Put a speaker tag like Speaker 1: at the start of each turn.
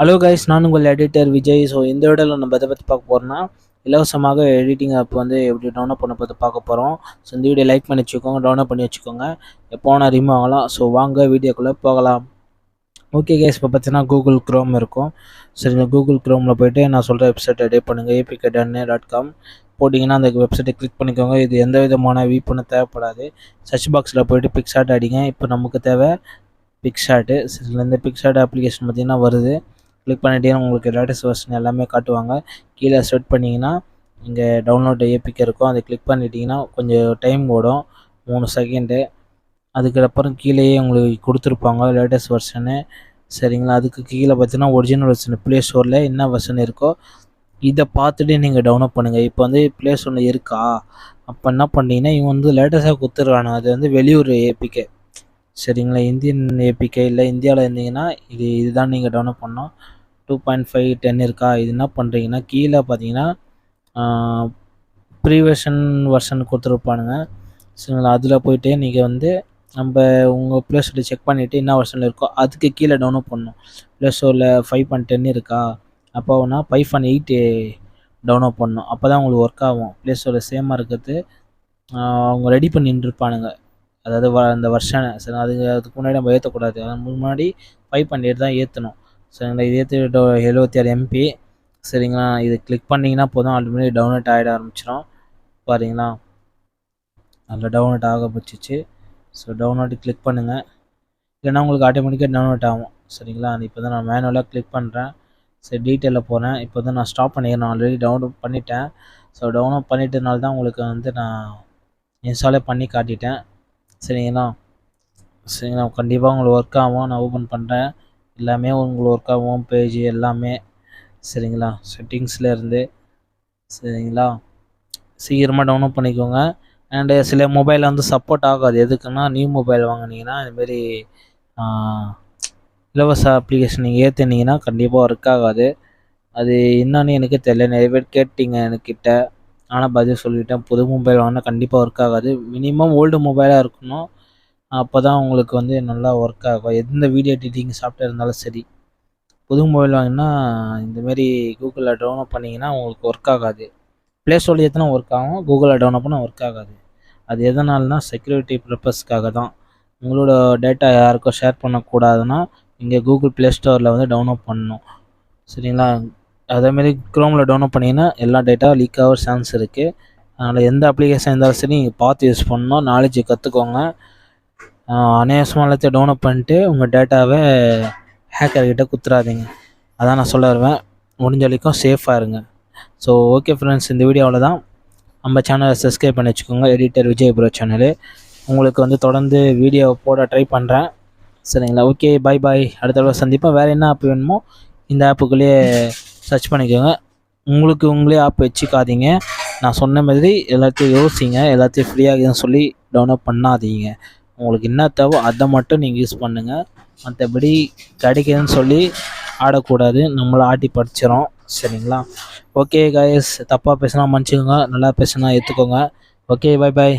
Speaker 1: Hello guys, நான் உங்கள் editor Vijay. So இந்த வீடியோவில் நம்ம எதை பற்றி பார்க்க போகிறோம்னா, இலவசமாக எடிட்டிங் ஆப் வந்து எப்படி டவுன்லோட் பண்ண பற்றி பார்க்க போகிறோம். ஸோ இந்த வீடியோ லைக் பண்ணி வச்சுக்கோங்க, டவுன்லோட் பண்ணி வச்சுக்கோங்க. எப்போ நான் ரிமூவ் ஆகலாம். ஸோ வாங்க வீடியோக்குள்ளே போகலாம். ஓகே கைஸ், இப்போ பார்த்தீங்கன்னா கூகுள் க்ரோம் இருக்கும். சரி, இந்த கூகுள் க்ரோமில் போய்ட்டு நான் சொல்கிற வெப்சைட்டை டைப் பண்ணுங்கள். apk.net.com போட்டிங்கன்னா அந்த வெப்சைட்டை கிளிக் பண்ணிக்கோங்க. இது எந்த விதமான விபிஎன் தேவைப்படாது. சர்ச் பாக்ஸில் போய்ட்டு பிக்சார்ட் அடிங்க. இப்போ நமக்கு தேவை பிக்சார்ட்டு. இந்த பிக்சார்ட் அப்ளிகேஷன் பார்த்திங்கன்னா வருது. கிளிக் பண்ணிட்டீங்கன்னா உங்களுக்கு லேட்டஸ்ட் வெர்ஷன் எல்லாமே காட்டுவாங்க. கீழே செட் பண்ணிங்கன்னா இங்கே டவுன்லோட் ஏபிகே இருக்கும். அதை கிளிக் பண்ணிட்டீங்கன்னா கொஞ்சம் டைம் ஓடும், 3 செகண்டு. அதுக்கப்புறம் கீழேயே உங்களுக்கு கொடுத்துருப்பாங்க லேட்டஸ்ட் வெர்ஷனு. சரிங்களா, அதுக்கு கீழே பார்த்தீங்கன்னா ஒரிஜினல் வெர்ஷன் ப்ளே ஸ்டோரில் என்ன வெர்ஷன் இருக்கோ இதை பார்த்துட்டு நீங்கள் டவுன்லோட் பண்ணுங்கள். இப்போ வந்து ப்ளே ஸ்டோரில் இருக்கா, அப்போ என்ன பண்ணிங்கன்னா இவங்க வந்து லேட்டஸ்ட்டாக கொடுத்துருவானுங்க. அது வந்து வெளியூர் ஏபிகே. சரிங்களா, இந்தியன் ஏபிகே இல்லை இந்தியாவில் இருந்தீங்கன்னா இதுதான் நீங்கள் டவுன்லோட் பண்ணோம். 2.5 இருக்கா, இது என்ன பண்ணுறீங்கன்னா கீழே பார்த்தீங்கன்னா ப்ரீவர்ஷன் வெர்ஷன் கொடுத்துருப்பானுங்க. சரிங்களா, அதில் போய்ட்டு நீங்கள் வந்து நம்ம உங்கள் ப்ளே ஸ்டோரில் செக் பண்ணிவிட்டு என்ன வெர்ஷனில் இருக்கோ அதுக்கு கீழே டவுன்லோட் பண்ணணும். ப்ளே ஸ்டோரில் 5.10 இருக்கா, அப்போ ஒன்றா 5.8 டவுன்லோட் பண்ணணும். அப்போ தான் உங்களுக்கு ஒர்க் ஆகும். ப்ளே ஸ்டோரில் சேமாக இருக்கிறது அவங்க ரெடி பண்ணிட்டு இருப்பானுங்க. அதாவது அந்த வருஷனை. சரி, அதுக்கு முன்னாடி நம்ம ஏற்றக்கூடாது. அதுக்கு முன்னாடி 5.8 தான் ஏற்றணும். சரிங்களா, இது ஏற்றி 76 MB. சரிங்களா, இது கிளிக் பண்ணிங்கன்னா போதும், ஆல்ரெடி டவுன்லோட் ஆகிட ஆரம்பிச்சிடும். பாருங்களா, அதில் டவுன்லோட் ஆக பச்சிச்சு. ஸோ டவுன்லோடு கிளிக் பண்ணுங்கள், இல்லைனா உங்களுக்கு ஆட்டோமேட்டிக்காக டவுன்லோட் ஆகும். சரிங்களா, இப்போ தான் நான் மேனுவலாக கிளிக் பண்ணுறேன். சரி, டீட்டெயிலில் போகிறேன். இப்போ தான் நான் ஸ்டாப் பண்ணிக்கிறேன். நான் ஆல்ரெடி டவுன்லோட் பண்ணிட்டேன். ஸோ டவுன்லோட் பண்ணிட்டதுனால தான் உங்களுக்கு வந்து நான் இன்ஸ்டாலே பண்ணி காட்டிட்டேன். சரிங்களா, கண்டிப்பாக உங்களுக்கு ஒர்க் ஆகும். நான் ஓப்பன் பண்ணுறேன். எல்லாமே உங்களுக்கு ஒர்க் ஆகும், பேஜ் எல்லாமே. சரிங்களா, செட்டிங்ஸில் இருந்து. சரிங்களா, சீக்கிரமாக டவுன்லோட் பண்ணிக்கோங்க. அண்டு சில மொபைலில் வந்து சப்போர்ட் ஆகாது. எதுக்குன்னா நியூ மொபைல் வாங்கினீங்கன்னா இதுமாரி இலவச அப்ளிகேஷன் நீங்கள் ஏற்றுனீங்கன்னா கண்டிப்பாக ஒர்க் ஆகாது. அது என்னன்னு எனக்கு தெரியல. நிறைய பேர் கேட்டிங்க என்கிட்ட, ஆனால் பதில் சொல்லிவிட்டேன். புது மொபைல் வாங்கினா கண்டிப்பாக ஒர்க் ஆகாது. மினிமம் ஓல்டு மொபைலாக இருக்கணும். அப்போ தான் உங்களுக்கு வந்து நல்லா ஒர்க் ஆகும். எந்த வீடியோ எடிட்டிங் சாஃப்ட்வேர் இருந்தாலும் சரி. புது மொபைல் வாங்கினா இந்தமாரி கூகுளில் டவுன்லோட் பண்ணிங்கன்னா உங்களுக்கு ஒர்க் ஆகாது. ப்ளே ஸ்டோரில் ஏற்றினா ஒர்க் ஆகும், கூகுளில் டவுன்லோட் பண்ணால் ஒர்க் ஆகாது. அது எதனால்னா செக்யூரிட்டி பர்பஸ்க்காக தான். உங்களோட டேட்டா யாருக்கும் ஷேர் பண்ணக்கூடாதுன்னா இங்கே கூகுள் ப்ளே ஸ்டோரில் வந்து டவுன்லோட் பண்ணணும். சரிங்களா, அதேமாரி க்ரோமில் டவுன்லோட் பண்ணிங்கன்னா எல்லா டேட்டா லீக் ஆக சான்ஸ் இருக்குது. அதனால் எந்த அப்ளிகேஷன் இருந்தாலும் சரி நீங்கள் பார்த்து யூஸ் பண்ணணும். நாலேஜ் கற்றுக்கோங்க. அநேகமாக எல்லாத்தையும் டவுன்லோட் பண்ணிட்டு உங்கள் டேட்டாவை ஹேக்கர்கிட்ட குத்துறாதீங்க. அதான் நான் சொல்ல வருவேன். முடிஞ்ச வரைக்கும் சேஃபாக இருங்க. ஸோ ஓகே ஃப்ரெண்ட்ஸ், இந்த வீடியோவில் தான். நம்ம சேனலை சப்ஸ்கிரைப் பண்ணி வச்சுக்கோங்க, எடிட்டர் விஜய் ப்ரோ சேனலு. உங்களுக்கு வந்து தொடர்ந்து வீடியோ போட ட்ரை பண்ணுறேன். சரிங்களா, ஓகே, பை பாய். அடுத்த தடவை சந்திப்போம். வேறு என்ன ஆப் வேணுமோ இந்த ஆப்புக்குள்ளேயே சர்ச் பண்ணிக்கோங்க. உங்களே ஆப் வச்சுக்காதீங்க. நான் சொன்ன மாதிரி எல்லாத்தையும் யோசிங்க. எல்லாத்தையும் ஃப்ரீயாகுதுன்னு சொல்லி டவுன்லோட் பண்ணாதீங்க. உங்களுக்கு என்ன தேவை அதை மட்டும் நீங்கள் யூஸ் பண்ணுங்கள். மற்றபடி கிடைக்குதுன்னு சொல்லி ஆடக்கூடாது, நம்மளை ஆட்டி படிச்சிடும். சரிங்களா, ஓகே கைஸ், தப்பாக பேசினா மன்னிச்சுக்கோங்க, நல்லா பேசினா ஏற்றுக்கோங்க. Okay, bye bye.